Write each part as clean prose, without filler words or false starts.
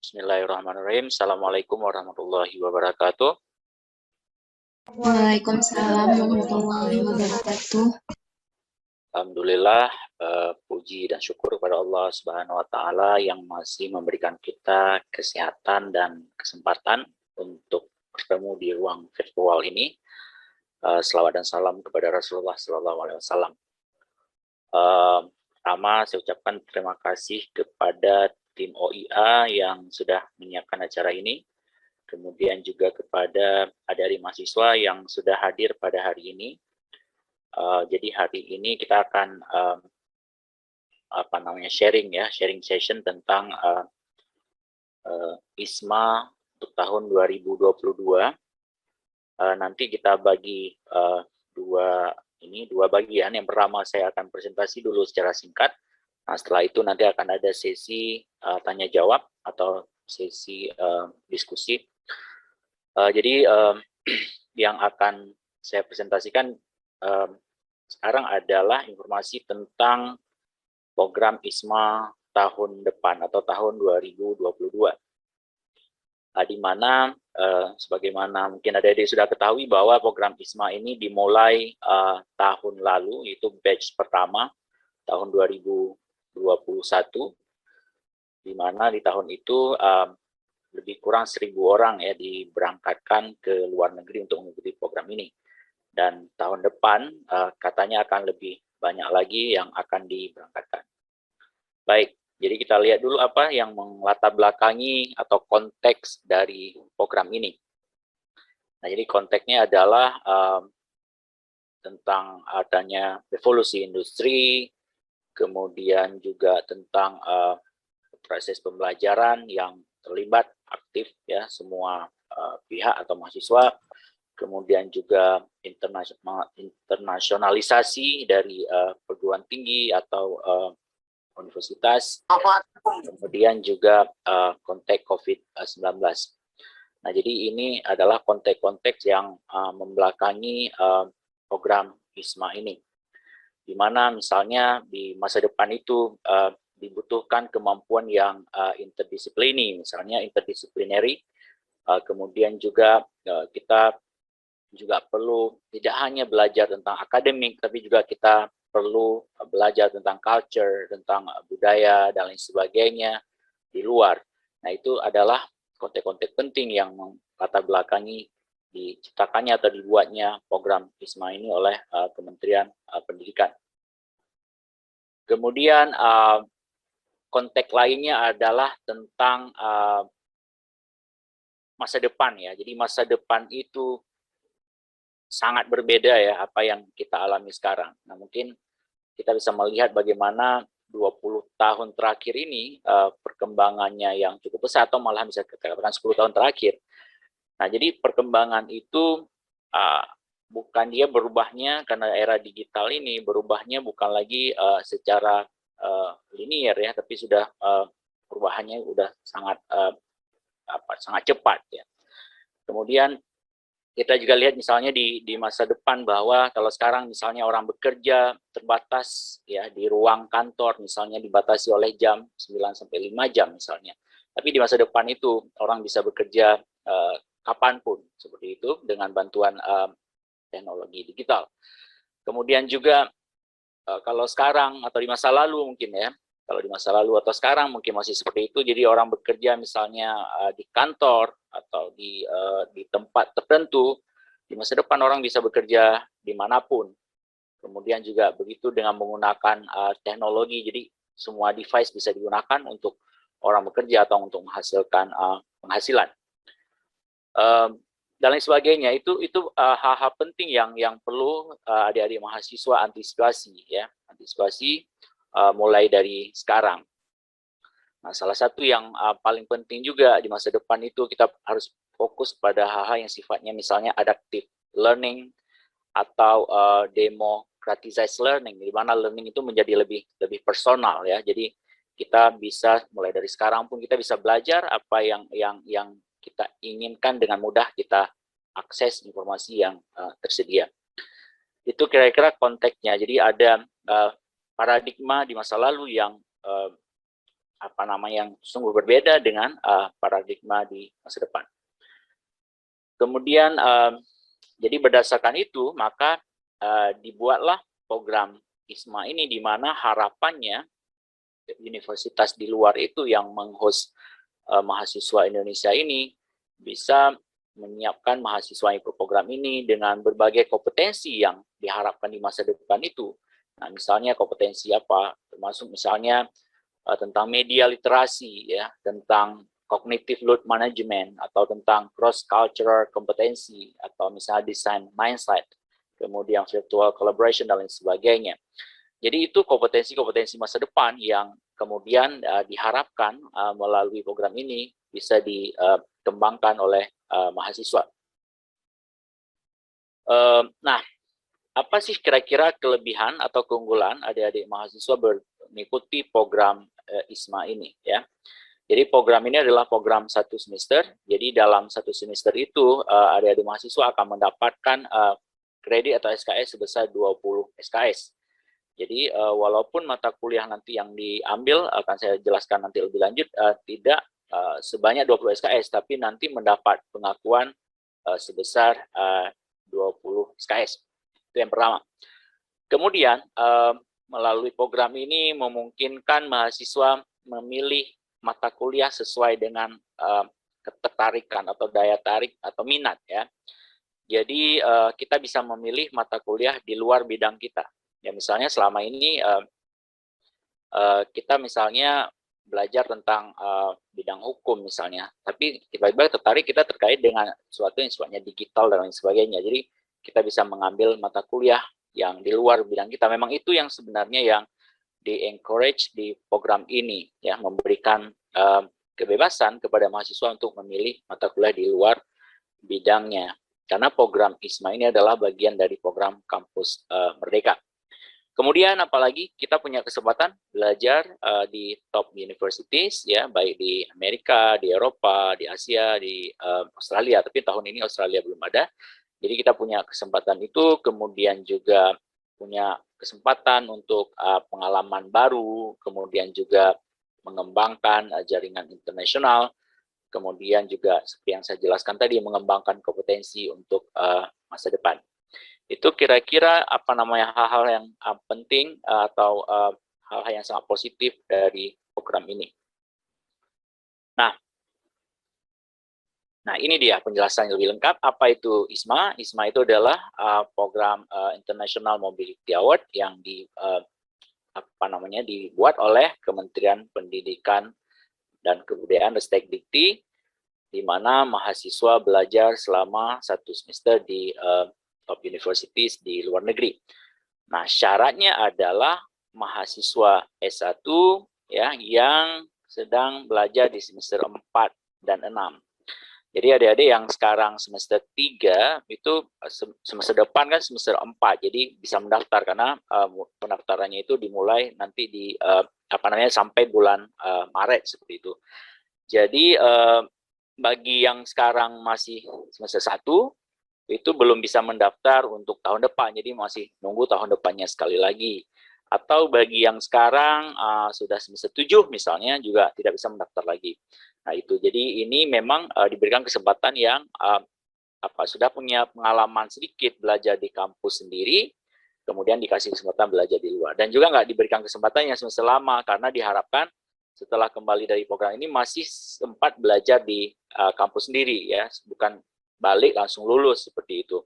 Bismillahirrahmanirrahim. Assalamualaikum warahmatullahi wabarakatuh. Waalaikumsalam warahmatullahi wabarakatuh. Alhamdulillah, puji dan syukur kepada Allah Subhanahu wa Ta'ala yang masih memberikan kita kesehatan dan kesempatan untuk bertemu di ruang virtual ini. Selawat dan salam kepada Rasulullah SAW. Pertama, saya ucapkan terima kasih kepada tim OIA yang sudah menyiapkan acara ini. Kemudian juga kepada adik-adik mahasiswa yang sudah hadir pada hari ini. Jadi hari ini kita akan sharing session tentang ISMA untuk tahun 2022. Nanti kita bagi dua bagian. Yang pertama saya akan presentasi dulu secara singkat. Nah, setelah itu nanti akan ada sesi tanya jawab atau sesi diskusi. Jadi yang akan saya presentasikan sekarang adalah informasi tentang program ISMA tahun depan atau tahun 2022. Di mana sebagaimana mungkin adik-adik sudah ketahui bahwa program ISMA ini dimulai tahun lalu, yaitu batch pertama tahun 2021, di mana di tahun itu lebih kurang 1.000 orang ya diberangkatkan ke luar negeri untuk mengikuti program ini. Dan tahun depan katanya akan lebih banyak lagi yang akan diberangkatkan. Baik, jadi kita lihat dulu apa yang melatar belakangi atau konteks dari program ini. Nah, jadi konteksnya adalah tentang adanya revolusi industri, kemudian juga tentang proses pembelajaran yang terlibat aktif ya semua pihak atau mahasiswa. Kemudian juga internasionalisasi dari perguruan tinggi atau universitas, kemudian juga konteks COVID-19. Nah, jadi ini adalah konteks-konteks yang membelakangi program ISMA ini, di mana misalnya di masa depan itu dibutuhkan kemampuan yang interdisciplinary, kemudian juga kita juga perlu tidak hanya belajar tentang akademik, tapi juga kita perlu belajar tentang culture, tentang budaya, dan lain sebagainya di luar. Nah, itu adalah konteks-konteks penting yang melatar belakangi diciptakannya atau dibuatnya program ISMA ini oleh Kementerian Pendidikan. Kemudian konteks lainnya adalah tentang masa depan ya. Jadi masa depan itu sangat berbeda ya apa yang kita alami sekarang. Nah, mungkin kita bisa melihat bagaimana 20 tahun terakhir ini perkembangannya yang cukup pesat, atau malah bisa kita katakan 10 tahun terakhir. Nah, jadi perkembangan itu bukan dia berubahnya karena era digital ini, berubahnya bukan lagi secara linear ya, tapi sudah perubahannya sudah sangat cepat ya. Kemudian kita juga lihat misalnya di masa depan bahwa kalau sekarang misalnya orang bekerja terbatas ya di ruang kantor, misalnya dibatasi oleh jam 9 sampai 5 jam misalnya. Tapi di masa depan itu orang bisa bekerja kapanpun seperti itu dengan bantuan teknologi digital. Kemudian juga kalau sekarang atau di masa lalu mungkin ya, kalau di masa lalu atau sekarang mungkin masih seperti itu, jadi orang bekerja misalnya di kantor atau di tempat tertentu, di masa depan orang bisa bekerja dimanapun. Kemudian juga begitu dengan menggunakan teknologi, jadi semua device bisa digunakan untuk orang bekerja atau untuk menghasilkan penghasilan. Dan lain sebagainya, itu hal-hal penting yang perlu adik-adik mahasiswa antisipasi ya, mulai dari sekarang. Nah, salah satu yang paling penting juga di masa depan itu kita harus fokus pada hal-hal yang sifatnya misalnya adaptive learning atau democratized learning, di mana learning itu menjadi lebih personal ya. Jadi kita bisa mulai dari sekarang pun kita bisa belajar apa yang kita inginkan, dengan mudah kita akses informasi yang tersedia. Itu kira-kira konteksnya. Jadi ada paradigma di masa lalu yang apa namanya yang sungguh berbeda dengan paradigma di masa depan. Kemudian jadi berdasarkan itu maka dibuatlah program ISMA ini, di mana harapannya universitas di luar itu yang menghost mahasiswa Indonesia ini bisa menyiapkan mahasiswa ikut program ini dengan berbagai kompetensi yang diharapkan di masa depan itu. Nah, misalnya kompetensi apa? Termasuk misalnya tentang media literasi, ya, tentang cognitive load management, atau tentang cross cultural kompetensi, atau misalnya design mindset, kemudian virtual collaboration dan lain sebagainya. Jadi itu kompetensi-kompetensi masa depan yang kemudian diharapkan melalui program ini bisa dikembangkan oleh mahasiswa. Nah, apa sih kira-kira kelebihan atau keunggulan adik-adik mahasiswa mengikuti program ISMA ini, ya? Jadi program ini adalah program 1 semester. Jadi dalam 1 semester itu adik-adik mahasiswa akan mendapatkan kredit atau SKS sebesar 20 SKS. Jadi walaupun mata kuliah nanti yang diambil akan saya jelaskan nanti lebih lanjut tidak sebanyak 20 SKS, tapi nanti mendapat pengakuan sebesar 20 SKS. Itu yang pertama. Kemudian melalui program ini memungkinkan mahasiswa memilih mata kuliah sesuai dengan ketertarikan atau daya tarik atau minat, ya. Jadi kita bisa memilih mata kuliah di luar bidang kita. Ya, misalnya selama ini kita misalnya belajar tentang bidang hukum misalnya, tapi tiba-tiba tertarik kita terkait dengan sesuatu yang sifatnya digital dan lain sebagainya. Jadi kita bisa mengambil mata kuliah yang di luar bidang kita. Memang itu yang sebenarnya yang di-encourage di program ini, ya, memberikan kebebasan kepada mahasiswa untuk memilih mata kuliah di luar bidangnya. Karena program ISMA ini adalah bagian dari program Kampus Merdeka. Kemudian apalagi kita punya kesempatan belajar di top universities, ya, baik di Amerika, di Eropa, di Asia, di Australia. Tapi tahun ini Australia belum ada. Jadi kita punya kesempatan itu, kemudian juga punya kesempatan untuk pengalaman baru, kemudian juga mengembangkan jaringan internasional, kemudian juga seperti yang saya jelaskan tadi, mengembangkan kompetensi untuk masa depan. Itu kira-kira apa namanya hal-hal yang penting atau hal-hal yang sangat positif dari program ini. Nah, ini dia penjelasan yang lebih lengkap. Apa itu ISMA? ISMA itu adalah program International Mobility Award yang dibuat oleh Kementerian Pendidikan dan Kebudayaan Ristekdikti, di mana mahasiswa belajar selama 1 semester di top universities di luar negeri. Nah, syaratnya adalah mahasiswa S1, ya, yang sedang belajar di semester 4 dan 6. Jadi adik-adik yang sekarang semester 3 itu semester depan kan semester 4, jadi bisa mendaftar karena pendaftarannya itu dimulai nanti di sampai bulan Maret seperti itu. Jadi bagi yang sekarang masih semester 1 itu belum bisa mendaftar untuk tahun depan, jadi masih nunggu tahun depannya sekali lagi. Atau bagi yang sekarang sudah semester 7 misalnya juga tidak bisa mendaftar lagi. Nah itu, jadi ini memang diberikan kesempatan yang sudah punya pengalaman sedikit belajar di kampus sendiri, kemudian dikasih kesempatan belajar di luar. Dan juga nggak diberikan kesempatan yang semester lama, karena diharapkan setelah kembali dari program ini masih sempat belajar di kampus sendiri, ya, bukan balik langsung lulus seperti itu.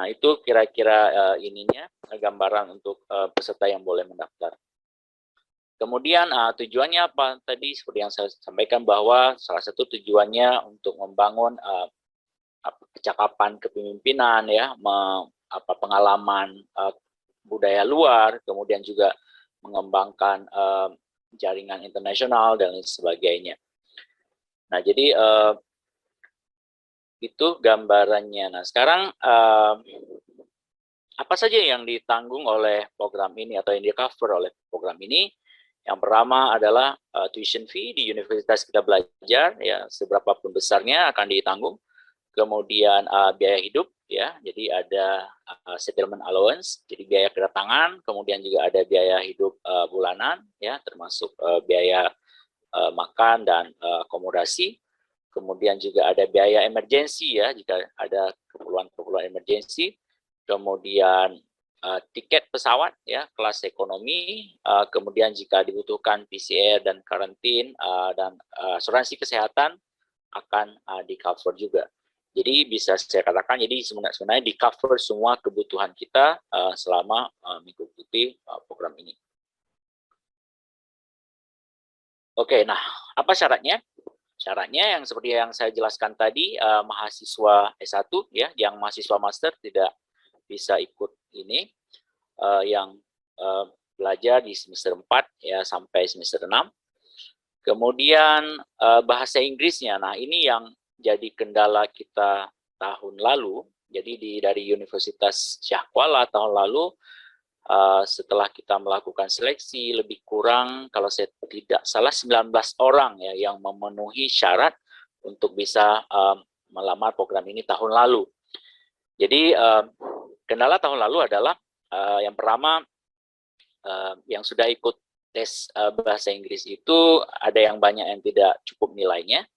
Nah itu kira-kira ininya gambaran untuk peserta yang boleh mendaftar. Kemudian tujuannya apa? Tadi seperti yang saya sampaikan bahwa salah satu tujuannya untuk membangun kecakapan kepemimpinan, ya, pengalaman budaya luar, kemudian juga mengembangkan jaringan internasional dan lain sebagainya. Nah jadi itu gambarannya. Nah sekarang apa saja yang ditanggung oleh program ini atau yang di-cover oleh program ini? Yang pertama adalah tuition fee di universitas kita belajar, ya, seberapa pun besarnya akan ditanggung. Kemudian biaya hidup, ya, jadi ada settlement allowance, jadi biaya kedatangan, kemudian juga ada biaya hidup bulanan, ya, termasuk biaya makan dan akomodasi. Kemudian juga ada biaya emergensi ya, jika ada keperluan-keperluan emergensi. Kemudian tiket pesawat ya, kelas ekonomi. Kemudian jika dibutuhkan PCR dan karantin dan asuransi kesehatan akan di-cover juga. Jadi bisa saya katakan, jadi sebenarnya di-cover semua kebutuhan kita selama mengikuti program ini. Oke, nah apa syaratnya? Syaratnya yang seperti yang saya jelaskan tadi, mahasiswa S1 ya, yang mahasiswa master tidak bisa ikut ini, yang belajar di semester 4 ya sampai semester 6. Kemudian bahasa Inggrisnya, nah ini yang jadi kendala kita tahun lalu. Jadi dari Universitas Syah Kuala tahun lalu, setelah kita melakukan seleksi, lebih kurang kalau saya tidak salah 19 orang ya yang memenuhi syarat untuk bisa melamar program ini tahun lalu. Jadi kendala tahun lalu adalah yang pertama, yang sudah ikut tes bahasa Inggris itu ada yang banyak yang tidak cukup nilainya.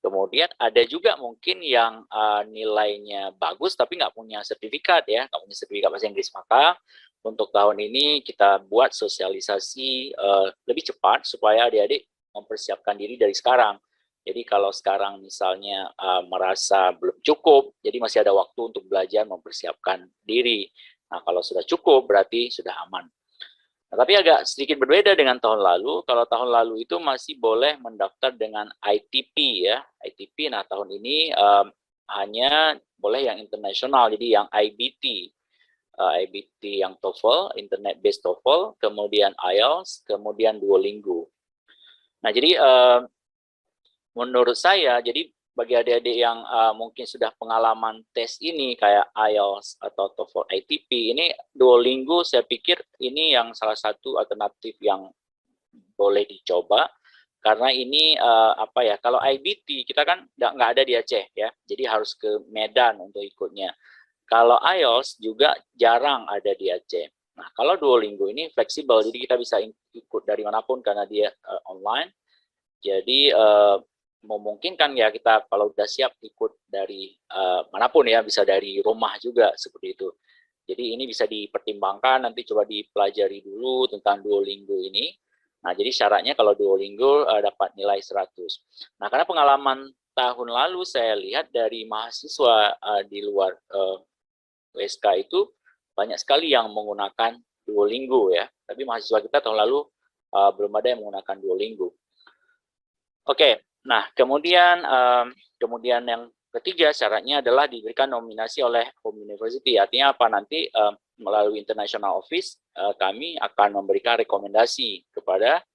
Kemudian ada juga mungkin yang nilainya bagus tapi nggak punya sertifikat ya, nggak punya sertifikat bahasa Inggris. Maka untuk tahun ini kita buat sosialisasi lebih cepat supaya adik-adik mempersiapkan diri dari sekarang. Jadi kalau sekarang misalnya merasa belum cukup, jadi masih ada waktu untuk belajar mempersiapkan diri. Nah kalau sudah cukup berarti sudah aman. Nah, tapi agak sedikit berbeda dengan tahun lalu. Kalau tahun lalu itu masih boleh mendaftar dengan ITP ya, ITP. Nah tahun ini hanya boleh yang internasional, jadi yang IBT. IBT yang TOEFL, Internet Based TOEFL, kemudian IELTS, kemudian Duolingo. Nah jadi menurut saya, jadi bagi adik-adik yang mungkin sudah pengalaman tes ini kayak IELTS atau TOEFL ITP, ini Duolingo saya pikir ini yang salah satu alternatif yang boleh dicoba. Karena ini apa ya, kalau IBT kita kan nggak ada di Aceh ya, jadi harus ke Medan untuk ikutnya. Kalau IELTS juga jarang ada di Aceh. Nah, kalau Duolingo ini fleksibel, jadi kita bisa ikut dari manapun karena dia online. Jadi memungkinkan ya kita kalau udah siap ikut dari manapun ya, bisa dari rumah juga seperti itu. Jadi ini bisa dipertimbangkan, nanti coba dipelajari dulu tentang Duolingo ini. Nah, jadi syaratnya kalau Duolingo dapat nilai 100. Nah, karena pengalaman tahun lalu saya lihat dari mahasiswa di luar USK itu banyak sekali yang menggunakan Duolingo ya. Tapi mahasiswa kita tahun lalu belum ada yang menggunakan Duolingo. Oke, nah kemudian yang ketiga syaratnya adalah diberikan nominasi oleh Home University. Artinya apa? Nanti melalui International Office kami akan memberikan rekomendasi kepada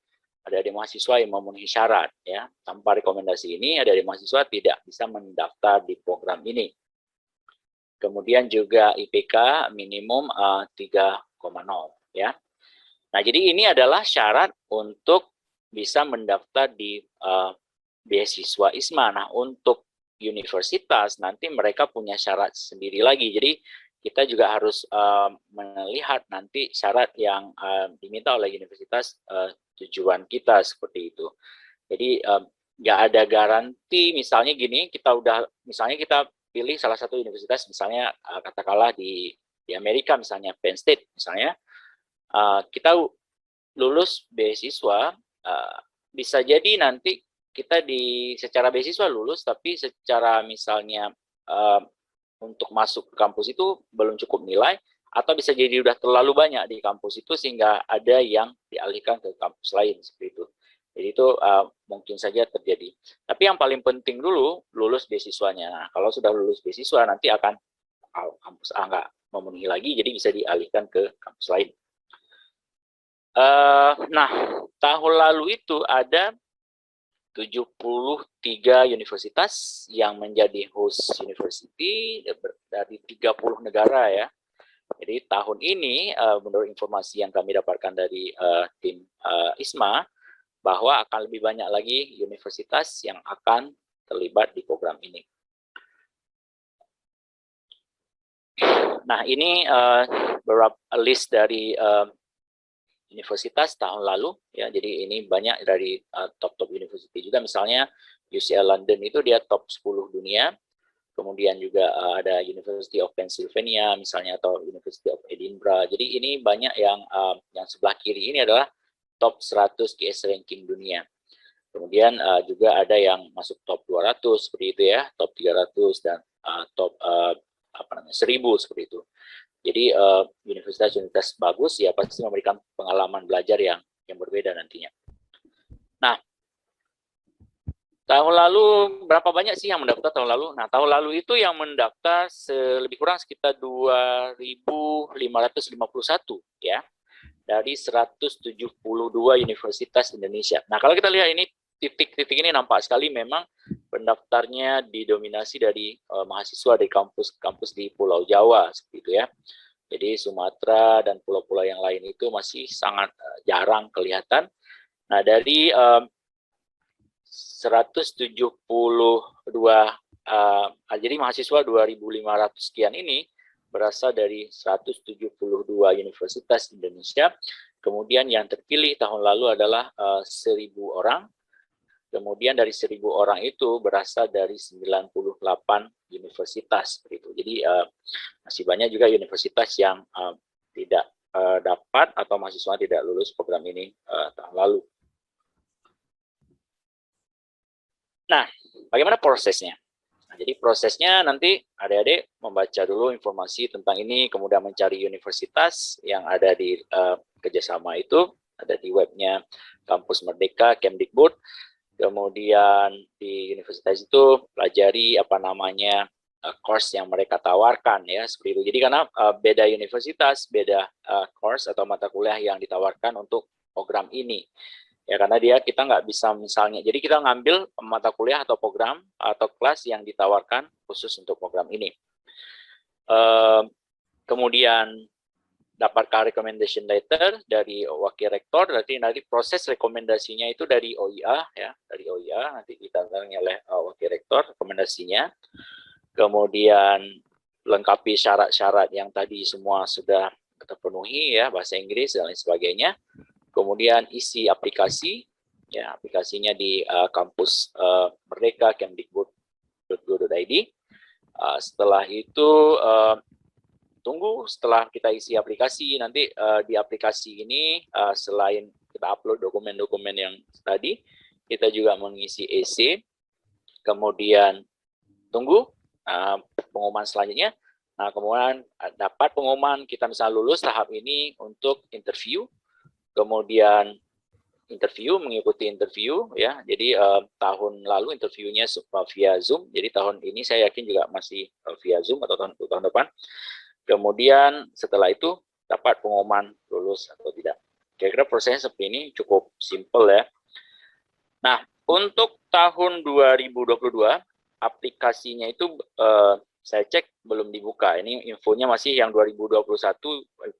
adik-adik mahasiswa yang memenuhi syarat ya. Tanpa rekomendasi ini adik-adik mahasiswa tidak bisa mendaftar di program ini. Kemudian juga IPK minimum 3,0 ya. Nah, jadi ini adalah syarat untuk bisa mendaftar di beasiswa ISMA. Nah, untuk universitas nanti mereka punya syarat sendiri lagi. Jadi kita juga harus melihat nanti syarat yang diminta oleh universitas tujuan kita seperti itu. Jadi nggak ada garansi, misalnya gini, misalnya kita pilih salah satu universitas, misalnya katakanlah di Amerika, misalnya Penn State, misalnya kita lulus beasiswa, bisa jadi nanti kita secara beasiswa lulus, tapi secara misalnya untuk masuk ke kampus itu belum cukup nilai, atau bisa jadi udah terlalu banyak di kampus itu sehingga ada yang dialihkan ke kampus lain seperti itu. Jadi itu mungkin saja terjadi. Tapi yang paling penting dulu lulus beasiswanya. Nah, kalau sudah lulus beasiswa nanti akan kampus A nggak memenuhi lagi, jadi bisa dialihkan ke kampus lain. Nah, tahun lalu itu ada 73 universitas yang menjadi host university dari 30 negara ya. Jadi tahun ini menurut informasi yang kami dapatkan dari tim ISMA, bahwa akan lebih banyak lagi universitas yang akan terlibat di program ini. Nah, ini beberapa list dari universitas tahun lalu ya. Jadi ini banyak dari top-top university juga, misalnya UCL London itu dia top 10 dunia. Kemudian juga ada University of Pennsylvania misalnya, atau University of Edinburgh. Jadi ini banyak yang sebelah kiri ini adalah top 100 QS ranking dunia. Kemudian juga ada yang masuk top 200 seperti itu ya, top 300 dan top 1000 seperti itu. Jadi universitas-universitas bagus ya pasti memberikan pengalaman belajar yang berbeda nantinya. Nah, tahun lalu berapa banyak sih yang mendaftar tahun lalu? Nah, tahun lalu itu yang mendaftar lebih kurang sekitar 2.551 ya, dari 172 universitas Indonesia. Nah, kalau kita lihat ini titik-titik ini nampak sekali memang pendaftarnya didominasi dari mahasiswa dari kampus-kampus di Pulau Jawa seperti itu ya. Jadi Sumatera dan pulau-pulau yang lain itu masih sangat jarang kelihatan. Nah, dari 172 jadi mahasiswa 2.500 sekian ini berasal dari 172 universitas Indonesia. Kemudian yang terpilih tahun lalu adalah 1.000 orang. Kemudian dari 1.000 orang itu berasal dari 98 universitas. Begitu. Jadi masih banyak juga universitas yang tidak dapat atau mahasiswa tidak lulus program ini tahun lalu. Nah, bagaimana prosesnya? Nah, jadi prosesnya nanti adik-adik membaca dulu informasi tentang ini, kemudian mencari universitas yang ada di kerjasama itu, ada di webnya Kampus Merdeka, Kemdikbud. Kemudian di universitas itu pelajari course yang mereka tawarkan ya, seperti itu. Jadi karena beda universitas, beda course atau mata kuliah yang ditawarkan untuk program ini. Ya karena kita nggak bisa misalnya, jadi kita ngambil mata kuliah atau program atau kelas yang ditawarkan khusus untuk program ini. Kemudian dapatkan recommendation letter dari wakil rektor, nanti proses rekomendasinya itu dari OIA ya, dari OIA nanti ditandatangani oleh wakil rektor rekomendasinya. Kemudian lengkapi syarat-syarat yang tadi semua sudah terpenuhi ya, bahasa Inggris dan lain sebagainya. Kemudian isi aplikasi, ya aplikasinya di kampus Merdeka Kemdikbud.go.id. Setelah itu tunggu setelah kita isi aplikasi, nanti di aplikasi ini selain kita upload dokumen-dokumen yang tadi, kita juga mengisi EC, kemudian tunggu pengumuman selanjutnya. Nah, kemudian dapat pengumuman kita misalnya lulus tahap ini untuk interview, kemudian mengikuti interview ya. Jadi tahun lalu interviewnya via Zoom, jadi tahun ini saya yakin juga masih via Zoom atau tahun depan. Kemudian setelah itu dapat pengumuman lulus atau tidak. Kira-kira prosesnya seperti ini, cukup simple ya. Nah, untuk tahun 2022 aplikasinya itu saya cek belum dibuka. Ini infonya masih yang 2021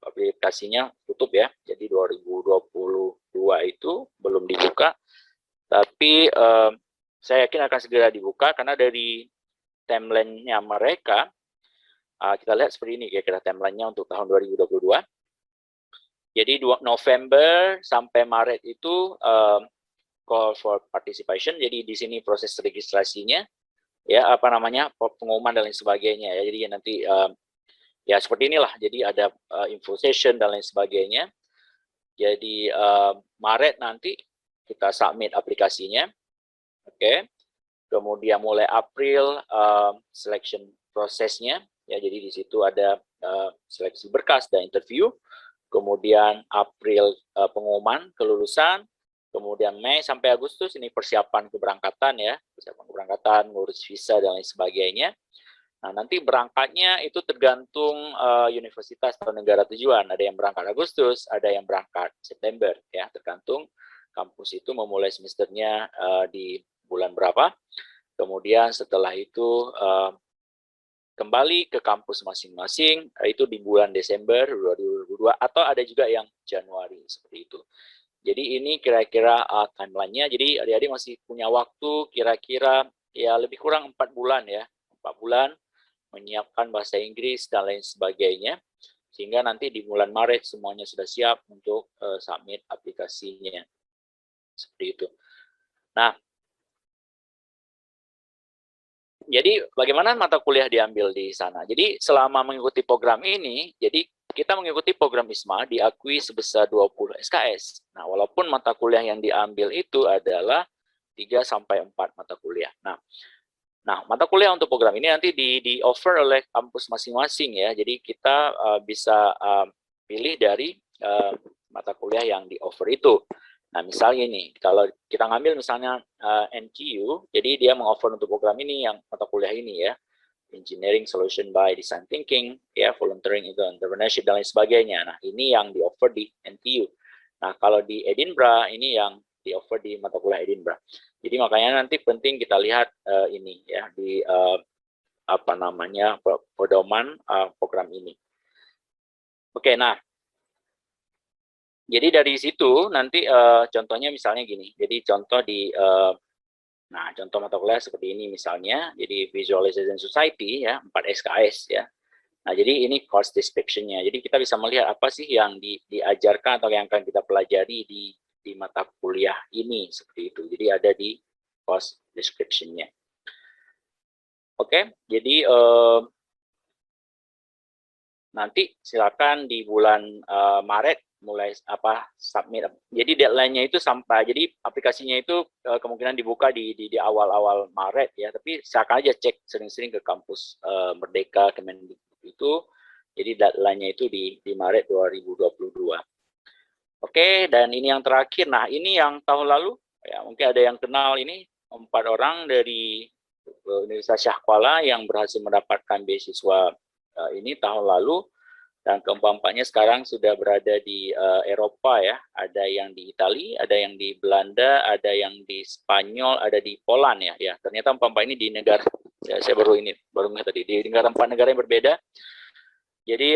aplikasinya tutup ya. Jadi 2022 itu belum dibuka. Tapi saya yakin akan segera dibuka karena dari timeline-nya mereka, kita lihat seperti ini kira-kira timeline-nya untuk tahun 2022. Jadi November sampai Maret itu call for participation. Jadi di sini proses registrasinya, ya pengumuman dan lain sebagainya. Ya. Jadi nanti ya seperti inilah. Jadi ada info session dan lain sebagainya. Jadi Maret nanti kita submit aplikasinya, oke. Kemudian mulai April selection prosesnya. Ya, jadi di situ ada seleksi berkas dan interview. Kemudian April pengumuman kelulusan. Kemudian Mei sampai Agustus ini persiapan keberangkatan ya, persiapan keberangkatan, ngurus visa dan lain sebagainya. Nah, nanti berangkatnya itu tergantung universitas atau negara tujuan. Ada yang berangkat Agustus, ada yang berangkat September ya, tergantung kampus itu memulai semesternya di bulan berapa. Kemudian setelah itu kembali ke kampus masing-masing, itu di bulan Desember 2022 atau ada juga yang Januari seperti itu. Jadi ini kira-kira timeline-nya. Jadi adik-adik masih punya waktu kira-kira ya lebih kurang 4 bulan ya, 4 bulan menyiapkan bahasa Inggris dan lain sebagainya sehingga nanti di bulan Maret semuanya sudah siap untuk submit aplikasinya. Seperti itu. Nah, jadi bagaimana mata kuliah diambil di sana? Jadi selama mengikuti program ini, jadi kita mengikuti program ISMA diakui sebesar 20 SKS. Nah, walaupun mata kuliah yang diambil itu adalah 3 sampai 4 mata kuliah. Nah, mata kuliah untuk program ini nanti di-offer oleh kampus masing-masing ya. Jadi kita bisa pilih dari mata kuliah yang di-offer itu. Nah, misalnya nih, kalau kita ngambil misalnya NTU, jadi dia meng-offer untuk program ini yang mata kuliah ini ya. Engineering Solution by Design Thinking, ya, volunteering itu entrepreneurship dan lain sebagainya. Nah, ini yang di-offer di NTU. Nah, kalau di Edinburgh, ini yang di-offer di mata kuliah Edinburgh. Jadi makanya nanti penting kita lihat ini ya di apa namanya pedoman program ini. Oke, nah, jadi dari situ nanti contohnya misalnya gini. Jadi contoh di nah, contoh mata kuliah seperti ini misalnya, jadi Visualization Society ya, 4 SKS ya. Nah, jadi ini course description-nya. Jadi kita bisa melihat apa sih yang diajarkan atau yang akan kita pelajari di mata kuliah ini, seperti itu. Jadi ada di course description-nya. Oke, jadi nanti silakan di bulan Maret mulai submit. Jadi deadline-nya itu sampai, jadi aplikasinya itu kemungkinan dibuka di awal-awal Maret ya, tapi silakan aja cek sering-sering ke kampus Merdeka Kemendikbud itu. Jadi deadline-nya itu di Maret 2022. Oke, dan ini yang terakhir. Nah, ini yang tahun lalu ya, mungkin ada yang kenal ini 4 orang dari Universitas Syah Kuala yang berhasil mendapatkan beasiswa ini tahun lalu. Dan keempat-empatnya sekarang sudah berada di Eropa ya. Ada yang di Italia, ada yang di Belanda, ada yang di Spanyol, ada di Poland ya. Ya, ternyata empat-empat ini di negara, ya, saya baru ingat tadi, di negara 4 negara yang berbeda. Jadi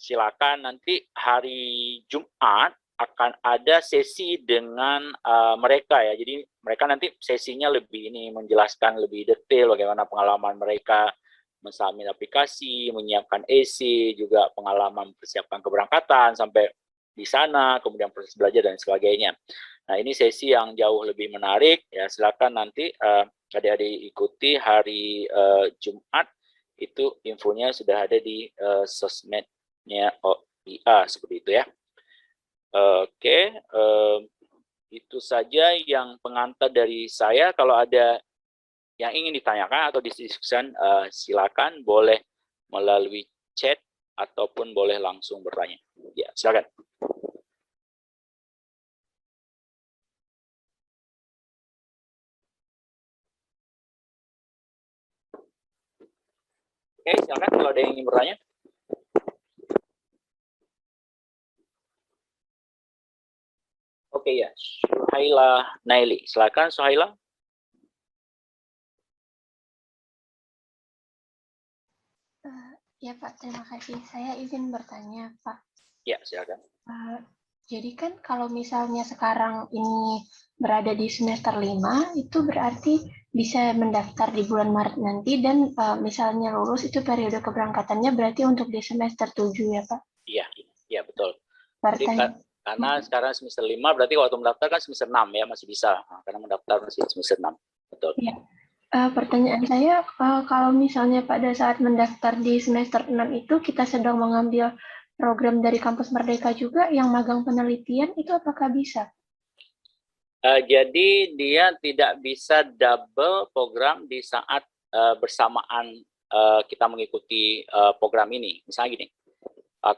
silakan nanti hari Jumat akan ada sesi dengan mereka ya. Jadi mereka nanti sesinya lebih ini menjelaskan lebih detail bagaimana pengalaman mereka mensubmit aplikasi, menyiapkan EC, juga pengalaman persiapan keberangkatan sampai di sana, kemudian proses belajar dan sebagainya. Nah, ini sesi yang jauh lebih menarik ya. Silakan nanti adik-adik ikuti hari Jumat, itu infonya sudah ada di sosmednya OIA seperti itu ya. Oke, itu saja yang pengantar dari saya. Kalau ada yang ingin ditanyakan atau didiskusikan, silakan boleh melalui chat ataupun boleh langsung bertanya. Ya, silakan. Oke, silakan kalau ada yang ingin bertanya. Oke ya, Suhaila Naili. Silakan Suhaila. Ya Pak, terima kasih. Saya izin bertanya Pak. Ya, silakan. Jadi kan kalau misalnya sekarang ini berada di semester 5, itu berarti bisa mendaftar di bulan Maret nanti dan misalnya lulus itu periode keberangkatannya berarti untuk di semester 7 ya Pak? Iya, iya betul. Jadi, karena sekarang semester 5 berarti waktu mendaftar kan semester 6 ya, masih bisa. Karena mendaftar masih semester 6. Betul. Iya. Pertanyaan saya, kalau misalnya pada saat mendaftar di semester 6 itu kita sedang mengambil program dari kampus Merdeka juga yang magang penelitian, itu apakah bisa? Jadi dia tidak bisa double program di saat bersamaan kita mengikuti program ini. Misalnya gini,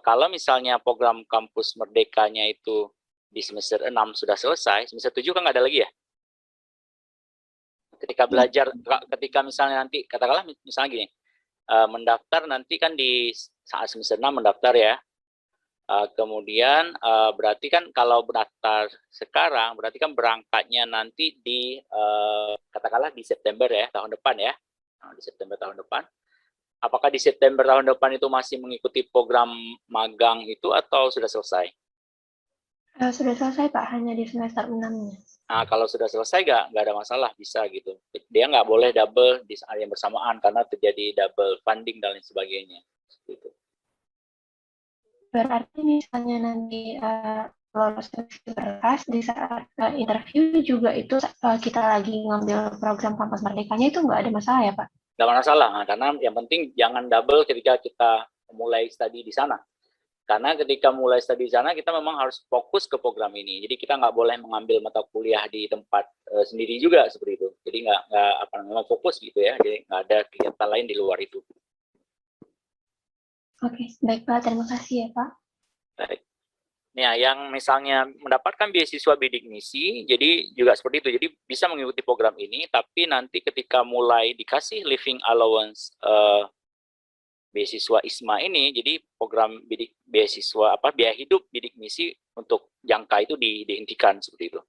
kalau misalnya program kampus Merdekanya itu di semester 6 sudah selesai, semester 7 kan nggak ada lagi ya? Ketika belajar, ketika misalnya nanti, katakanlah misalnya gini, mendaftar nanti kan di saat semester 6 mendaftar ya, kemudian berarti kan kalau mendaftar sekarang, berarti kan berangkatnya nanti di, katakanlah di September ya, tahun depan ya, di September tahun depan. Apakah di September tahun depan itu masih mengikuti program magang itu atau sudah selesai? Sudah selesai Pak, hanya di semester 6-nya. Nah, kalau sudah selesai nggak ada masalah, bisa gitu. Dia nggak boleh double di saat yang bersamaan karena terjadi double funding dan lain sebagainya. Gitu. Berarti misalnya nanti lolos seleksi berkas di saat interview juga itu kita lagi ngambil program Kampus Merdekanya itu nggak ada masalah ya Pak? Nggak masalah, nah, karena yang penting jangan double ketika kita mulai studi di sana. Karena ketika mulai studi di sana, kita memang harus fokus ke program ini. Jadi kita nggak boleh mengambil mata kuliah di tempat sendiri juga seperti itu. Jadi nggak memang fokus gitu ya. Jadi nggak ada kegiatan lain di luar itu. Oke, baik Pak. Terima kasih ya Pak. Baik. Nah, yang misalnya mendapatkan beasiswa bidik misi, jadi juga seperti itu. Jadi bisa mengikuti program ini, tapi nanti ketika mulai dikasih living allowance beasiswa ISMA ini, jadi program bidik beasiswa biaya hidup bidik misi untuk jangka itu dihentikan seperti itu.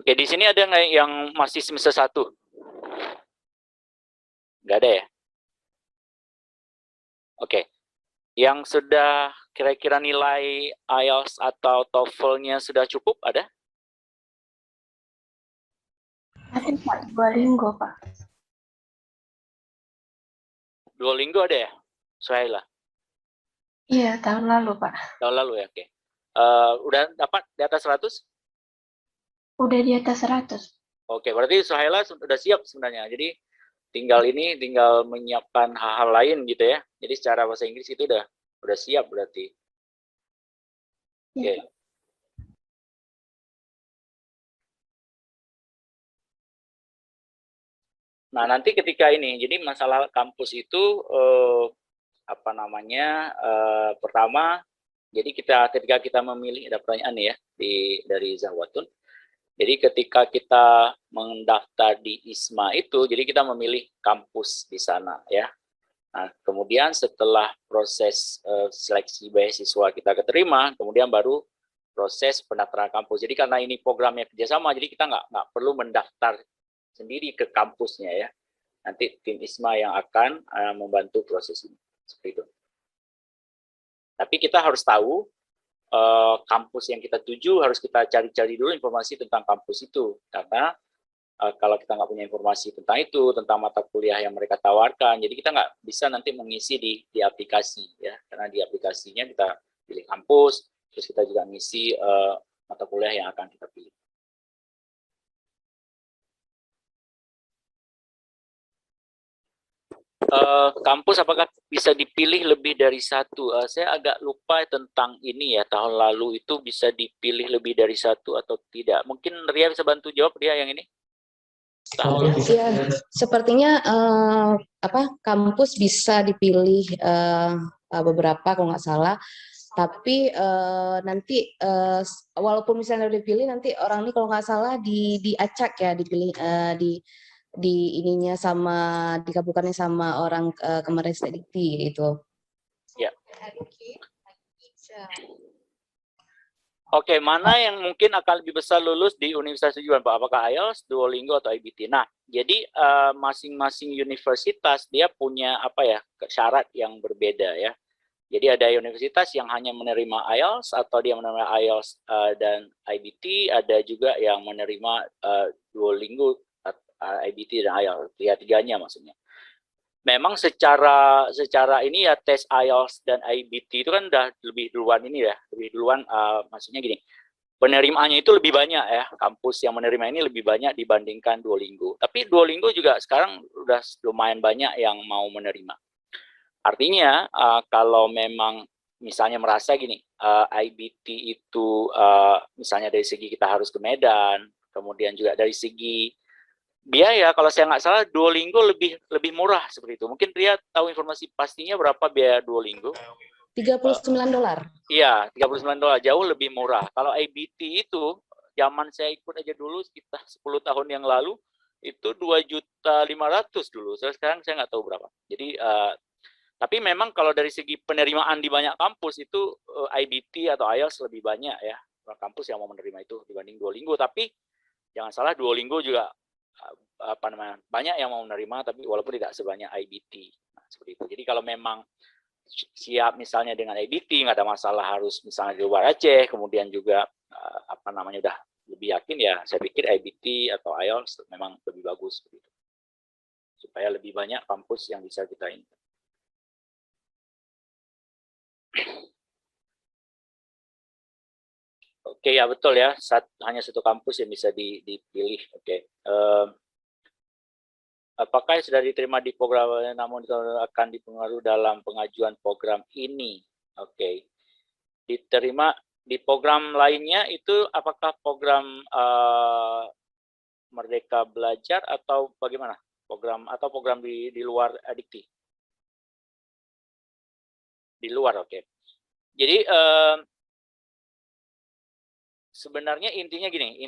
Oke, di sini ada nggak yang masih semester 1? Nggak ada ya? Oke. Yang sudah kira-kira nilai IELTS atau TOEFL-nya sudah cukup, ada? Ada Pak, Duolingo Pak. Duolingo ada ya? Suhaila? Iya, tahun lalu Pak. Tahun lalu ya, oke. Udah dapat di atas 100? Udah di atas 100. Oke, berarti Suhaila sudah siap sebenarnya. Jadi tinggal menyiapkan hal-hal lain gitu ya. Jadi secara bahasa Inggris itu udah siap berarti. Oke. Ya. Nah, nanti ketika ini, jadi masalah kampus itu pertama, jadi ketika kita memilih, ada pertanyaan ya dari Zahwatun. Jadi ketika kita mendaftar di ISMA itu, jadi kita memilih kampus di sana ya. Nah, kemudian setelah proses seleksi beasiswa kita keterima, kemudian baru proses pendaftaran kampus. Jadi karena ini programnya kerjasama, jadi kita nggak perlu mendaftar sendiri ke kampusnya ya. Nanti tim ISMA yang akan membantu proses ini. Seperti itu. Tapi kita harus tahu kampus yang kita tuju, harus kita cari-cari dulu informasi tentang kampus itu. Karena kalau kita nggak punya informasi tentang itu, tentang mata kuliah yang mereka tawarkan, jadi kita nggak bisa nanti mengisi di aplikasi ya. Karena di aplikasinya kita pilih kampus, terus kita juga ngisi mata kuliah yang akan kita pilih. Kampus apakah bisa dipilih lebih dari satu? Saya agak lupa tentang ini ya, tahun lalu itu bisa dipilih lebih dari satu atau tidak. Mungkin Ria bisa bantu jawab, Ria, yang ini? Ya, sepertinya kampus bisa dipilih beberapa kalau nggak salah, tapi nanti walaupun misalnya udah dipilih, nanti orang ini kalau nggak salah diacak ya, dipilih di ininya sama dikabulkannya sama orang kemarin sedikit itu. Ya. Oke, mana yang mungkin akan lebih besar lulus di universitas tujuan, Pak? Apakah IELTS, Duolingo, atau IBT? Nah, jadi masing-masing universitas dia punya syarat yang berbeda ya. Jadi ada universitas yang hanya menerima IELTS atau dia menerima IELTS dan IBT, ada juga yang menerima Duolingo, IBT dan IELTS, tiga-tiganya maksudnya. Memang secara ini ya tes IELTS dan IBT itu kan udah lebih duluan maksudnya gini, penerimaannya itu lebih banyak ya, kampus yang menerima ini lebih banyak dibandingkan Duolingo. Tapi Duolingo juga sekarang udah lumayan banyak yang mau menerima. Artinya kalau memang misalnya merasa gini, IBT itu misalnya dari segi kita harus ke Medan, kemudian juga dari segi biaya, kalau saya nggak salah Duolingo lebih murah seperti itu. Mungkin Ria tahu informasi pastinya berapa biaya Duolingo? $39. Iya, $39, jauh lebih murah. Kalau IBT itu zaman saya ikut aja dulu sekitar 10 tahun yang lalu itu 2.500.000 dulu. Sekarang saya nggak tahu berapa. Jadi tapi memang kalau dari segi penerimaan di banyak kampus itu IBT atau IELTS lebih banyak ya, kampus yang mau menerima itu dibanding Duolingo. Tapi jangan salah, Duolingo juga banyak yang mau menerima, tapi walaupun tidak sebanyak IBT. Nah, seperti itu. Jadi kalau memang siap misalnya dengan IBT, nggak ada masalah harus misalnya di luar Aceh, kemudian juga udah lebih yakin ya, saya pikir IBT atau IELTS memang lebih bagus begitu. Supaya lebih banyak kampus yang bisa kita ini. Oke, ya betul ya, hanya satu kampus yang bisa dipilih. Oke. Apakah yang sudah diterima di program namun akan dipengaruhi dalam pengajuan program ini? Oke. Diterima di program lainnya itu apakah program Merdeka Belajar atau bagaimana? Program di luar Adikti? Di luar, oke. Jadi sebenarnya intinya gini,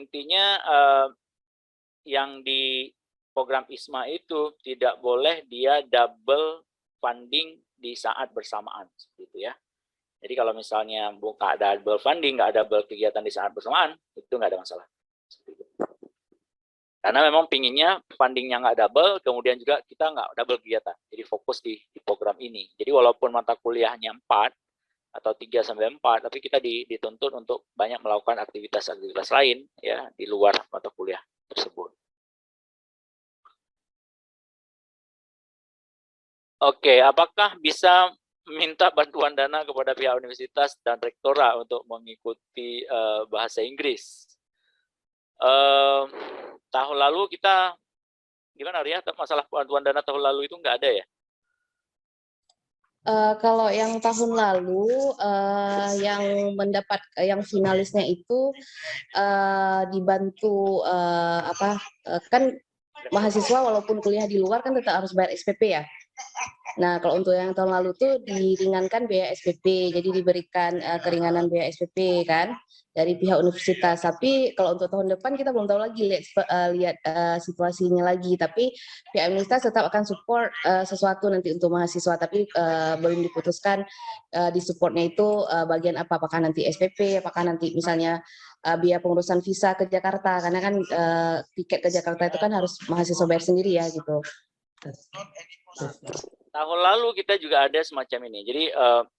yang di program ISMA itu tidak boleh dia double funding di saat bersamaan, gitu ya. Jadi kalau misalnya nggak ada double funding, nggak ada double kegiatan di saat bersamaan, itu nggak ada masalah. Karena memang pinginnya fundingnya nggak double, kemudian juga kita nggak double kegiatan. Jadi fokus di program ini. Jadi walaupun mata kuliahnya 4 atau 3-4, tapi kita dituntut untuk banyak melakukan aktivitas-aktivitas lain ya di luar mata kuliah tersebut. Oke, apakah bisa minta bantuan dana kepada pihak universitas dan rektorat untuk mengikuti bahasa Inggris? Tahun lalu kita gimana Ria? Masalah bantuan dana tahun lalu itu nggak ada ya? Kalau yang tahun lalu yang finalisnya itu dibantu kan mahasiswa walaupun kuliah di luar kan tetap harus bayar SPP ya. Nah, kalau untuk yang tahun lalu tuh diringankan biaya SPP, jadi diberikan keringanan biaya SPP kan dari pihak universitas. Tapi kalau untuk tahun depan kita belum tahu lagi, lihat situasinya lagi. Tapi pihak universitas tetap akan support sesuatu nanti untuk mahasiswa, tapi belum diputuskan di supportnya itu bagian apa, apakah nanti SPP, apakah nanti misalnya biaya pengurusan visa ke Jakarta, karena kan tiket ke Jakarta itu kan harus mahasiswa bayar sendiri ya gitu. Tahun lalu kita juga ada semacam ini. Jadi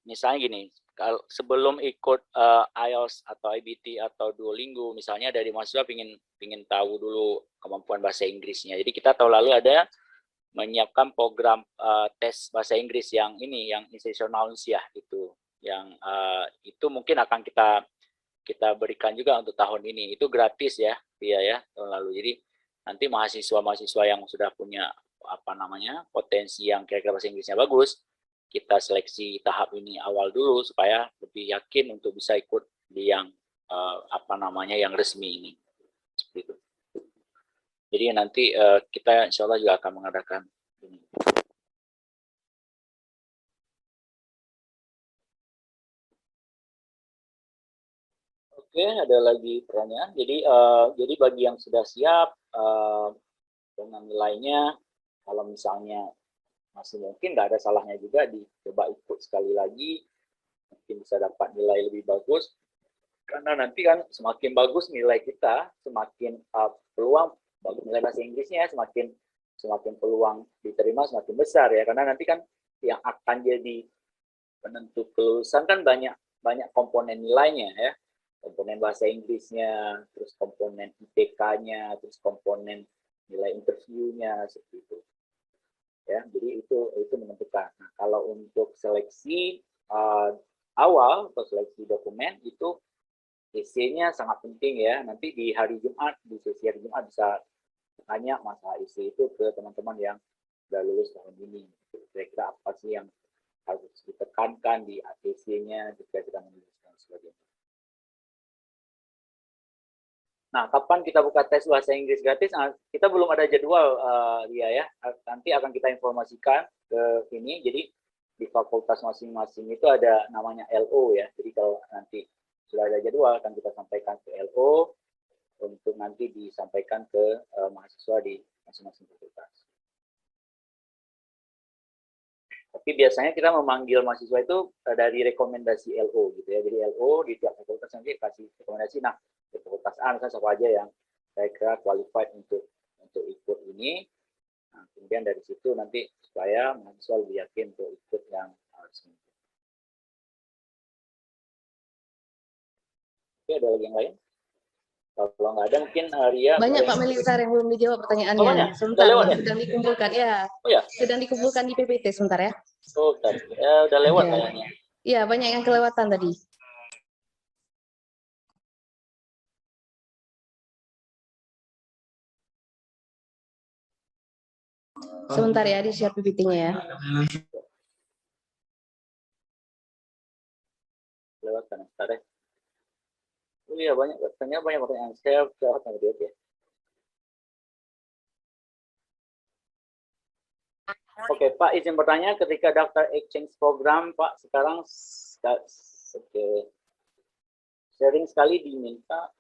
misalnya gini, kalau sebelum ikut IELTS atau IBT atau Duolingo, misalnya dari mahasiswa pingin tahu dulu kemampuan bahasa Inggrisnya. Jadi kita tahun lalu ada menyiapkan program tes bahasa Inggris yang institusional ya itu, yang itu mungkin akan kita berikan juga untuk tahun ini. Itu gratis ya, ya tahun lalu. Jadi nanti mahasiswa yang sudah punya potensi yang kira-kira bahasa Inggrisnya bagus, kita seleksi tahap ini awal dulu supaya lebih yakin untuk bisa ikut di yang yang resmi ini. Seperti itu. Jadi nanti kita insya Allah juga akan mengadakan ini. Oke, ada lagi pertanyaan. Jadi bagi yang sudah siap dengan nilainya, kalau misalnya masih mungkin nggak ada salahnya juga dicoba ikut sekali lagi, mungkin bisa dapat nilai lebih bagus. Karena nanti kan semakin bagus nilai kita, semakin peluang bagus nilai bahasa Inggrisnya, semakin peluang diterima semakin besar ya. Karena nanti kan yang akan jadi penentu kelulusan kan banyak komponen nilainya ya. Komponen bahasa Inggrisnya, terus komponen IPK-nya, terus komponen nilai interviewnya seperti itu. Ya, jadi itu menentukan. Nah, kalau untuk seleksi awal atau seleksi dokumen itu essay-nya sangat penting ya. Nanti di hari Jumat, di sesi hari Jumat bisa tanya masalah essay itu ke teman-teman yang sudah lulus tahun ini. Kira-kira apa sih yang harus ditekankan di essay-nya jika kita menulis dan sebagainya. Nah, kapan kita buka tes bahasa Inggris gratis? Nah, kita belum ada jadwal, Ria ya. Nanti akan kita informasikan ke sini. Jadi di fakultas masing-masing itu ada namanya LO ya. Jadi kalau nanti sudah ada jadwal, akan kita sampaikan ke LO untuk nanti disampaikan ke mahasiswa di masing-masing fakultas. Tapi biasanya kita memanggil mahasiswa itu dari rekomendasi LO gitu ya. Jadi LO di tiap fakultas nanti kasih rekomendasi. Nah, di fakultas A misalnya siapa aja yang saya kira qualified untuk ikut ini. Nah, kemudian dari situ nanti supaya mahasiswa lebih yakin untuk ikut yang resmi. Oke, ada lagi yang lain? Kalau nggak ada mungkin Ria. Banyak Pak Melizar yang belum dijawab pertanyaannya. Sebentar, sedang dikumpulkan ya. Oh ya. Sedang dikumpulkan di PPT sebentar ya. Oh, ya, udah lewat kayaknya. Iya, banyak yang kelewatan tadi. Sebentar ya, di-share PPT-nya ya. Kelewatan, sebentar ya. Oh iya, banyak pertanyaan. Saya jawab nanti, oke. Oke, Pak, izin bertanya, ketika daftar exchange program, Pak, sekarang sering sekali diminta.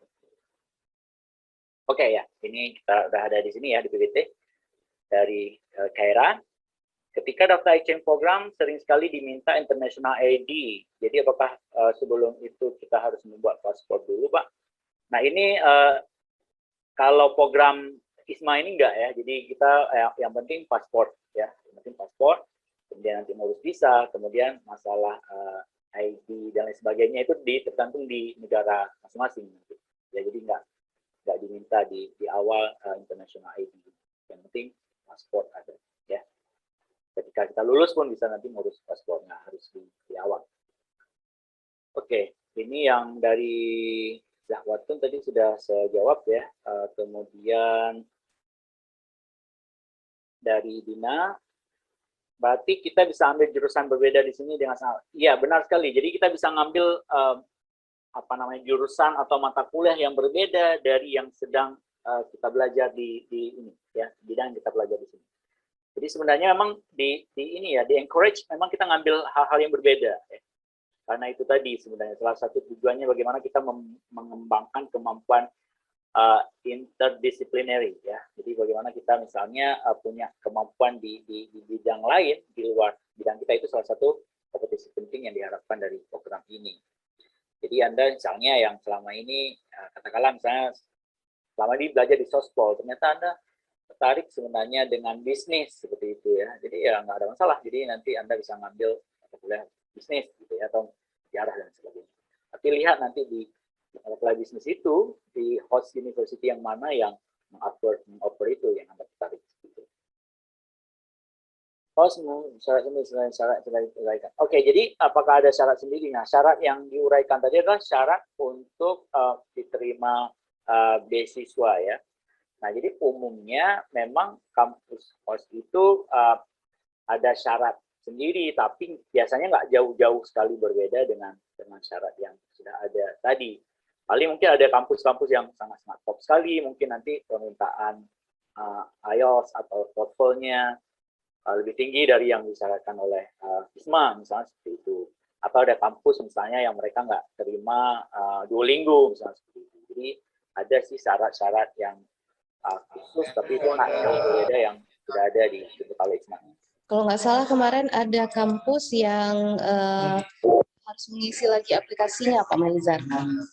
Oke ya, ini kita udah ada di sini ya, di PPT dari Kaira. Ketika daftar exchange program, sering sekali diminta international ID. Jadi apakah sebelum itu kita harus membuat paspor dulu, Pak? Nah, ini kalau program ISMA ini enggak ya, jadi kita yang penting paspor ya, yang penting paspor, kemudian nanti ngurus visa, kemudian masalah ID dan lain sebagainya itu tergantung di negara masing-masing. Ya, jadi nggak diminta di awal international ID, yang penting paspor ada ya. Ketika kita lulus pun bisa nanti ngurus paspornya, harus di awal. Oke, ini yang dari Zahwatun tadi sudah saya jawab ya. Kemudian dari Dina, berarti kita bisa ambil jurusan berbeda di sini dengan sangat. Iya, benar sekali. Jadi kita bisa ngambil jurusan atau mata kuliah yang berbeda dari yang sedang kita belajar di ini ya, bidang yang kita belajar di sini. Jadi sebenarnya memang di encourage memang kita ngambil hal-hal yang berbeda ya. Karena itu tadi sebenarnya salah satu tujuannya bagaimana kita mengembangkan kemampuan interdisciplinary ya. Jadi bagaimana kita misalnya punya kemampuan di bidang lain di luar bidang kita, itu salah satu kompetisi penting yang diharapkan dari program ini. Jadi Anda misalnya yang selama ini katakanlah misalnya selama ini belajar di Sospol, ternyata Anda tertarik sebenarnya dengan bisnis seperti itu ya. Jadi ya nggak ada masalah. Jadi nanti Anda bisa ngambil kuliah bisnis gitu ya, atau diarah dan sebagainya. Tapi lihat nanti di kuliah bisnis itu di host university yang mana yang mengoffer itu yang Anda tertarik gitu. Syarat uraikan. Oke, jadi apakah ada syarat sendiri? Nah, syarat yang diuraikan tadi adalah syarat untuk diterima beasiswa ya. Nah, jadi umumnya memang kampus host itu ada syarat sendiri, tapi biasanya nggak jauh-jauh sekali berbeda dengan syarat yang sudah ada tadi. Paling mungkin ada kampus-kampus yang sangat-sangat top sekali, mungkin nanti permintaan IELTS atau TOEFL-nya lebih tinggi dari yang disyaratkan oleh ISMA, misalnya seperti itu. Atau ada kampus misalnya yang mereka nggak terima Duolingo, misalnya seperti itu. Jadi ada sih syarat-syarat yang khusus, tapi itu nggak jauh berbeda yang sudah ada di College ISMA. Kalau nggak salah kemarin ada kampus yang harus mengisi lagi aplikasinya, Pak Melizar.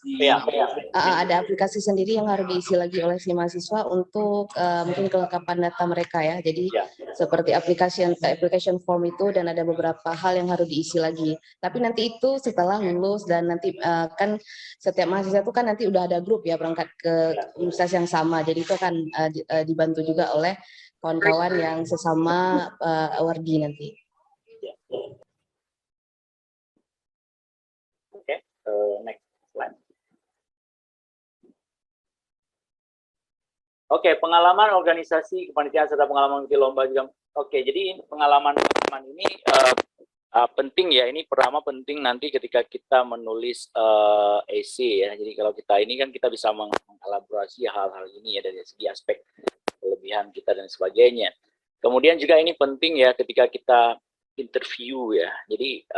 Iya. Ada aplikasi sendiri yang harus diisi lagi oleh si mahasiswa untuk mungkin kelengkapan data mereka ya. Jadi seperti application form itu, dan ada beberapa hal yang harus diisi lagi. Tapi nanti itu setelah lulus, dan nanti kan setiap mahasiswa itu kan nanti udah ada grup ya berangkat ke universitas yang sama. Jadi itu akan dibantu juga oleh kawan-kawan yang sesama awardee nanti. Oke, next slide. Oke, pengalaman organisasi kepanitiaan serta pengalaman di lomba juga. Oke, jadi pengalaman ini penting ya. Ini pertama penting nanti ketika kita menulis AC ya. Jadi kalau kita ini kan kita bisa mengelaborasi hal-hal ini ya dari segi aspek kelebihan kita dan sebagainya. Kemudian juga ini penting ya ketika kita interview ya. Jadi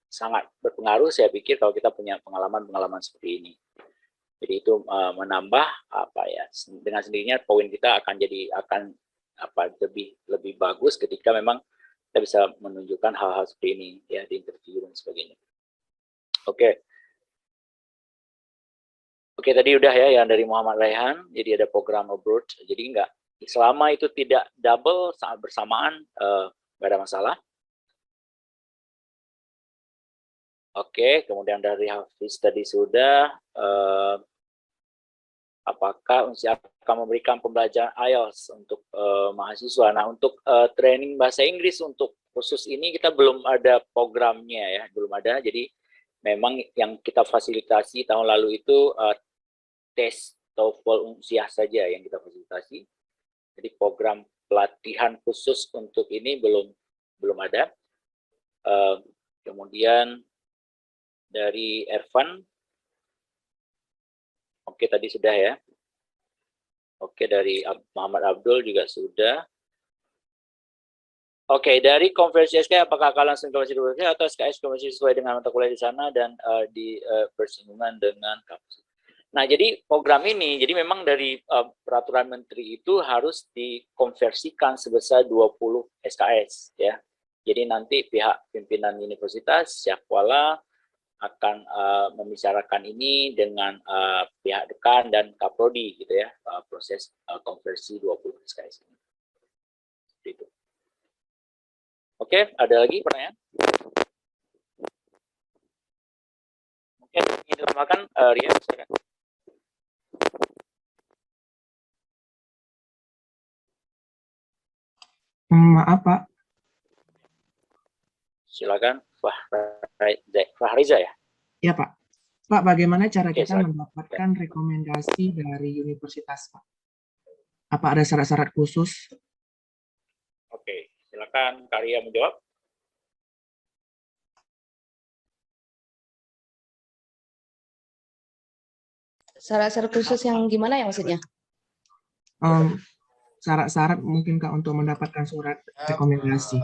sangat berpengaruh saya pikir kalau kita punya pengalaman seperti ini. Jadi itu menambah dengan sendirinya poin kita akan lebih bagus ketika memang kita bisa menunjukkan hal-hal seperti ini ya di interview dan sebagainya. Oke, tadi udah ya yang dari Muhammad Raihan. Jadi ada program abroad. Jadi selama itu tidak double saat bersamaan nggak ada masalah. Oke, kemudian dari Hafiz tadi sudah, apakah UNSI akan memberikan pembelajaran IELTS untuk mahasiswa? Nah, untuk training bahasa Inggris untuk khusus ini kita belum ada programnya ya, belum ada. Jadi memang yang kita fasilitasi tahun lalu itu tes TOEFL Unsiah saja yang kita fasilitasi. Jadi program pelatihan khusus untuk ini belum ada. Kemudian dari Ervan, oke tadi sudah ya. Oke, dari Muhammad Abdul juga sudah. Oke, dari konversi SKS, apakah kalian langsung konversi atau SKS konversi sesuai dengan mata kuliah di sana dan bersinggungan dengan kampus? Nah, jadi program ini, jadi memang dari peraturan menteri itu harus dikonversikan sebesar 20 SKS, ya. Jadi nanti pihak pimpinan universitas, Syahkuala, akan membicarakan ini dengan pihak dekan dan Kaprodi, gitu ya, proses konversi 20 SKS ini. Itu. Oke, ada lagi pertanyaan? Oke, ingin ditambahkan, Ria, silakan. Maaf Pak. Silakan, Fahriza ya? Ya Pak. Pak, bagaimana cara Oke, kita silakan. mendapatkan rekomendasi dari universitas Pak? Apa ada syarat-syarat khusus? Oke, silakan Karya menjawab. Syarat-syarat khusus yang gimana ya maksudnya? Syarat-syarat mungkin Kak untuk mendapatkan surat rekomendasi.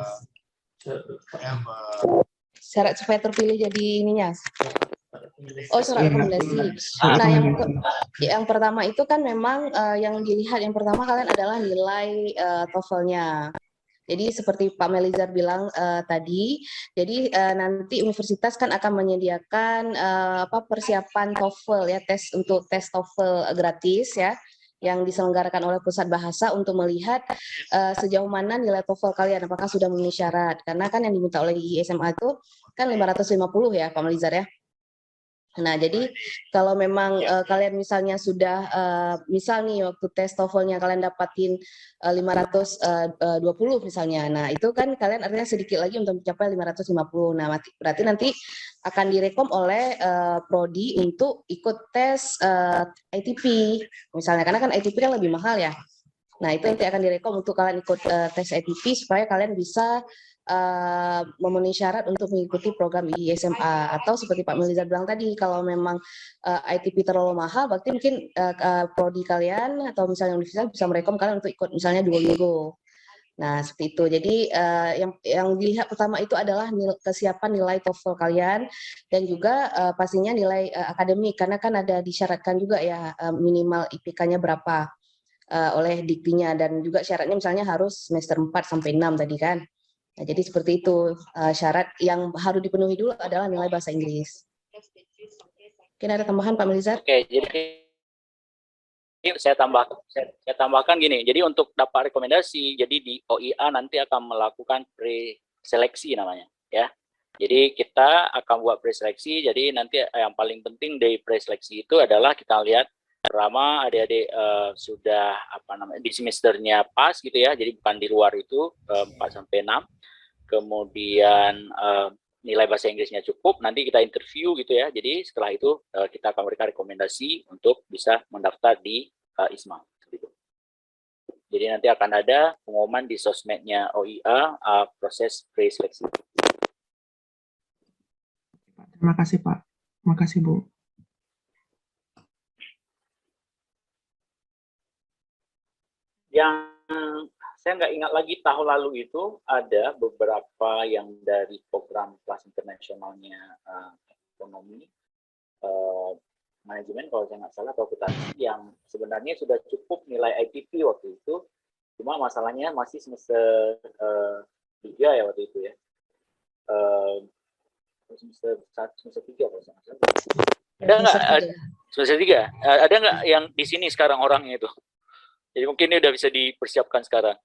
Syarat supaya terpilih jadi ininya. Oh, surat Iya, rekomendasi. surat Nah, rekomendasi. yang pertama itu kan memang yang dilihat yang pertama kalian adalah nilai TOEFL-nya. Jadi seperti Pak Melizar bilang tadi, jadi nanti universitas kan akan menyediakan persiapan TOEFL ya, untuk tes TOEFL gratis ya, yang diselenggarakan oleh Pusat Bahasa untuk melihat sejauh mana nilai TOEFL kalian, apakah sudah memenuhi syarat. Karena kan yang diminta oleh SMA itu kan 550 ya Pak Melizar ya. Nah, jadi kalau memang kalian misalnya sudah, misal nih waktu tes TOEFL-nya kalian dapatin 520 misalnya, nah itu kan kalian artinya sedikit lagi untuk mencapai 550. Nah, berarti nanti akan direkom oleh Prodi untuk ikut tes ITP misalnya, karena kan ITP kan lebih mahal ya. Nah, itu nanti akan direkom untuk kalian ikut tes ITP supaya kalian bisa memenuhi syarat untuk mengikuti program di SMA. Atau seperti Pak Melizar bilang tadi, kalau memang ITP terlalu mahal, berarti mungkin prodi kalian atau misalnya universitas bisa merekom kalian untuk ikut misalnya Duolingo. Nah, seperti itu. Jadi yang dilihat pertama itu adalah kesiapan nilai TOEFL kalian dan juga pastinya nilai akademik, karena kan ada disyaratkan juga ya minimal IPK-nya berapa oleh diktinya, dan juga syaratnya misalnya harus semester 4 sampai 6 tadi kan. Nah, jadi seperti itu, syarat yang harus dipenuhi dulu adalah nilai bahasa Inggris. Mungkin ada tambahan Pak Melizar? Oke, jadi saya tambahkan gini, jadi untuk dapat rekomendasi, jadi di OIA nanti akan melakukan pre-seleksi namanya, ya. Jadi kita akan buat pre-seleksi, jadi nanti yang paling penting dari pre-seleksi itu adalah kita lihat pertama adik-adik sudah di semesternya pas gitu ya, jadi bukan di luar itu 4 sampai 6. Kemudian nilai bahasa Inggrisnya cukup, nanti kita interview gitu ya. Jadi setelah itu kita akan berikan rekomendasi untuk bisa mendaftar di ISMA. Gitu. Jadi nanti akan ada pengumuman di sosmednya OIA proses pre-seleksi. Terima kasih Pak. Terima kasih Bu. Yang saya nggak ingat lagi tahun lalu itu ada beberapa yang dari program kelas internasionalnya ekonomi, manajemen kalau saya nggak salah, atau akuntansi, yang sebenarnya sudah cukup nilai ITP waktu itu, cuma masalahnya masih semester 3 ya waktu itu ya, semester 3 kalau saya nggak salah. Ada nggak semester 3? Ada nggak yang di sini sekarang orangnya itu? Jadi mungkin ini udah bisa dipersiapkan sekarang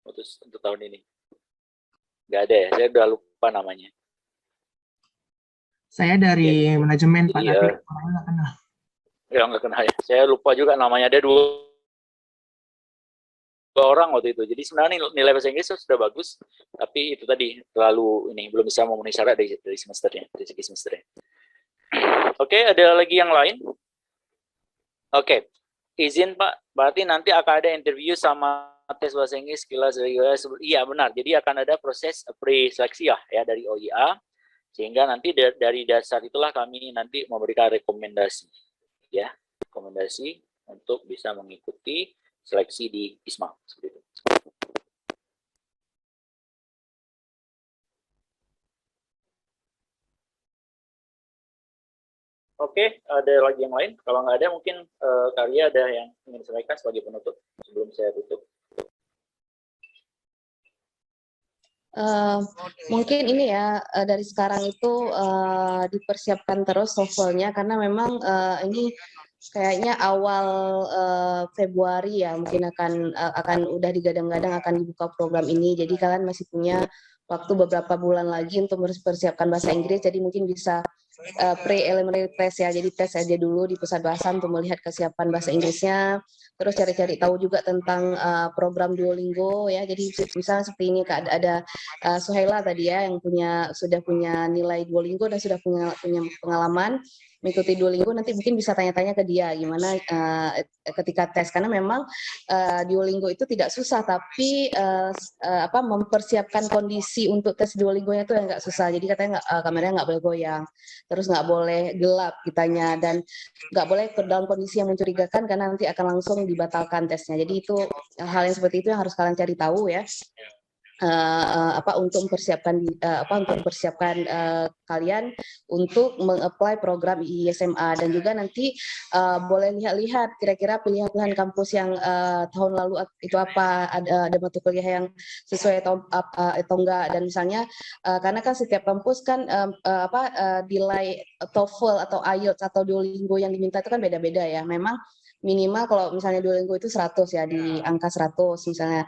untuk tahun ini. Nggak ada ya, saya udah lupa namanya. Saya dari manajemen Pak, tapi orangnya nggak kenal. Ya nggak kenal ya, saya lupa juga namanya. Ada dua orang waktu itu. Jadi sebenarnya nilai bahasa Inggris sudah bagus, tapi itu tadi terlalu belum bisa memenuhi syarat dari semesternya, dari segi semesternya. Oke, ada lagi yang lain? Oke, izin Pak, berarti nanti akan ada interview sama tes bahasa Inggris kelas US. Iya benar, jadi akan ada proses pre-seleksi ya dari OIA, sehingga nanti dari dasar itulah kami nanti memberikan rekomendasi, ya, rekomendasi untuk bisa mengikuti seleksi di ISMA seperti itu. Oke, ada lagi yang lain? Kalau nggak ada, mungkin Karya ada yang ingin disampaikan sebagai penutup sebelum saya tutup. Mungkin ini ya dari sekarang itu dipersiapkan terus TOEFL-nya karena memang ini kayaknya awal Februari ya mungkin akan udah digadang-gadang akan dibuka program ini. Jadi kalian masih punya waktu beberapa bulan lagi untuk mempersiapkan bahasa Inggris. Jadi mungkin bisa pre-preliminary test ya. Jadi tes aja dulu di pusat bahasa untuk melihat kesiapan bahasa Inggrisnya. Terus cari-cari tahu juga tentang program Duolingo ya. Jadi misalnya seperti ini ada Suhaila tadi ya yang sudah punya nilai Duolingo dan sudah punya pengalaman mengikuti Duolingo, nanti mungkin bisa tanya-tanya ke dia gimana ketika tes karena memang Duolingo itu tidak susah tapi mempersiapkan kondisi untuk tes Duolingo-nya itu yang nggak susah. Jadi katanya kameranya nggak boleh goyang, terus nggak boleh gelap kitanya dan nggak boleh dalam kondisi yang mencurigakan karena nanti akan langsung dibatalkan tesnya. Jadi itu hal yang seperti itu yang harus kalian cari tahu ya. Untuk mempersiapkan kalian untuk mengapply program ISMA dan juga nanti boleh lihat-lihat kira-kira pilihan-pilihan kampus yang tahun lalu itu apa ada mata kuliah yang sesuai atau enggak dan misalnya karena kan setiap kampus kan nilai TOEFL atau IELTS atau Duolingo yang diminta itu kan beda-beda ya. Memang minimal kalau misalnya Duolingo itu 100 ya di angka 100 misalnya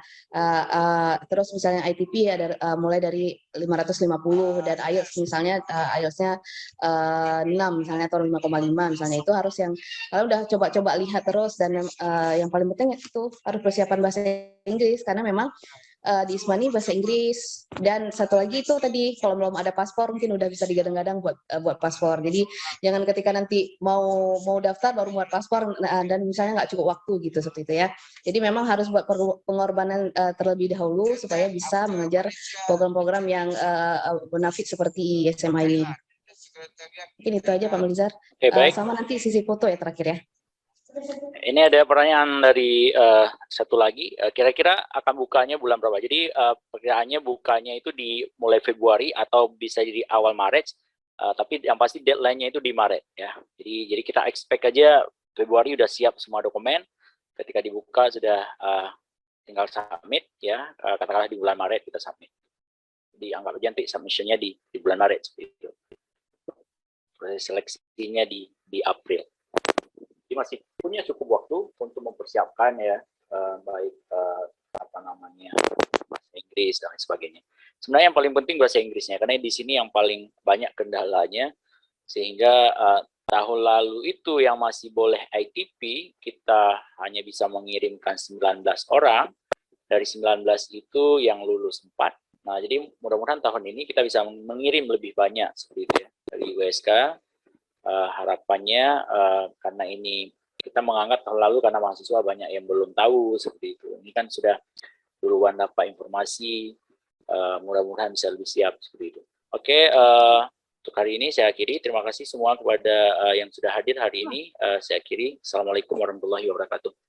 terus misalnya ITP ada mulai dari 550 dan IELTS misalnya IELTS-nya 6 misalnya atau 5,5 misalnya itu harus yang kalau udah coba-coba lihat terus dan yang paling penting itu harus persiapan bahasa Inggris karena memang di ISMA ini bahasa Inggris dan satu lagi itu tadi kalau belum ada paspor mungkin udah bisa digadang-gadang buat paspor. Jadi jangan ketika nanti mau daftar baru buat paspor dan misalnya nggak cukup waktu gitu seperti itu ya. Jadi memang harus buat pengorbanan terlebih dahulu supaya bisa mengejar program-program yang bonafit seperti SMA ini. Mungkin itu aja Pak Melizar. Baik. Sama nanti sisi foto ya terakhir ya. Ini ada pertanyaan dari satu lagi, kira-kira akan bukanya bulan berapa? Jadi perkiraannya bukanya itu di mulai Februari atau bisa jadi awal Maret, tapi yang pasti deadline-nya itu di Maret ya. Jadi kita expect aja Februari udah siap semua dokumen, ketika dibuka sudah tinggal submit ya, katakanlah di bulan Maret kita submit. Jadi anggap aja nanti submission-nya di bulan Maret seperti itu. Proses seleksinya di April. Jadi masih punya cukup waktu untuk mempersiapkan ya baik bahasa Inggris dan lain sebagainya. Sebenarnya yang paling penting bahasa Inggrisnya karena di sini yang paling banyak kendalanya sehingga tahun lalu itu yang masih boleh ITP kita hanya bisa mengirimkan 19 orang dari 19 itu yang lulus 4. Nah jadi mudah-mudahan tahun ini kita bisa mengirim lebih banyak seperti itu ya dari USK. Harapannya karena ini kita menganggap tahun lalu karena mahasiswa banyak yang belum tahu seperti itu. Ini kan sudah duluan dapat informasi, mudah-mudahan bisa lebih siap seperti itu. Oke, untuk hari ini saya akhiri. Terima kasih semua kepada yang sudah hadir hari ini. Saya akhiri. Assalamualaikum warahmatullahi wabarakatuh.